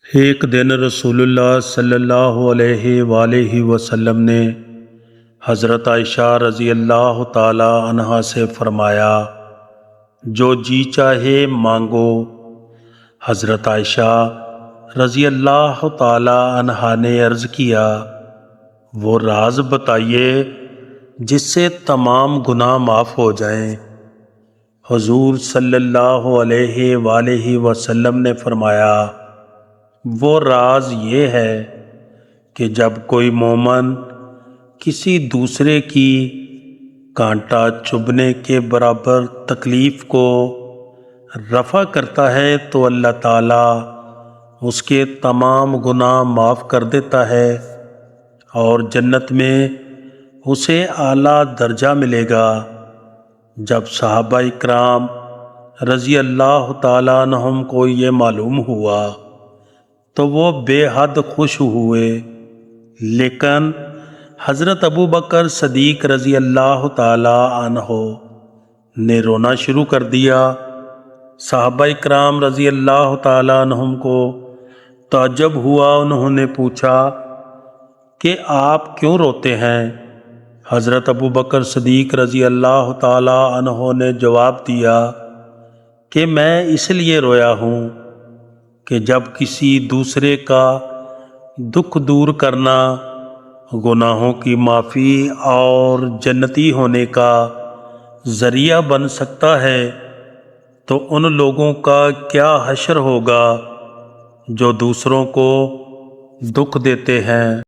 ایک دن رسول اللہ صلی اللہ علیہ وآلہ وسلم نے حضرت عائشہ رضی اللہ تعالی عنہا سے فرمایا، جو جی چاہے مانگو۔ حضرت عائشہ رضی اللہ تعالی عنہا نے عرض کیا، وہ راز بتائیے جس سے تمام گناہ معاف ہو جائیں۔ حضور صلی اللہ علیہ وآلہ وسلم نے فرمایا، وہ راز یہ ہے کہ جب کوئی مومن کسی دوسرے کی کانٹا چبھنے کے برابر تکلیف کو رفع کرتا ہے تو اللہ تعالیٰ اس کے تمام گناہ معاف کر دیتا ہے اور جنت میں اسے اعلیٰ درجہ ملے گا۔ جب صحابہ اکرام رضی اللہ تعالیٰ عنہم کو یہ معلوم ہوا تو وہ بے حد خوش ہوئے، لیکن حضرت ابو بکر صدیق رضی اللہ تعالی عنہ نے رونا شروع کر دیا۔ صحابہ اکرام رضی اللہ تعالی عنہم کو تعجب ہوا، انہوں نے پوچھا کہ آپ کیوں روتے ہیں؟ حضرت ابو بکر صدیق رضی اللہ تعالی عنہ نے جواب دیا کہ میں اس لیے رویا ہوں کہ جب کسی دوسرے کا دکھ دور کرنا گناہوں کی معافی اور جنتی ہونے کا ذریعہ بن سکتا ہے تو ان لوگوں کا کیا حشر ہوگا جو دوسروں کو دکھ دیتے ہیں۔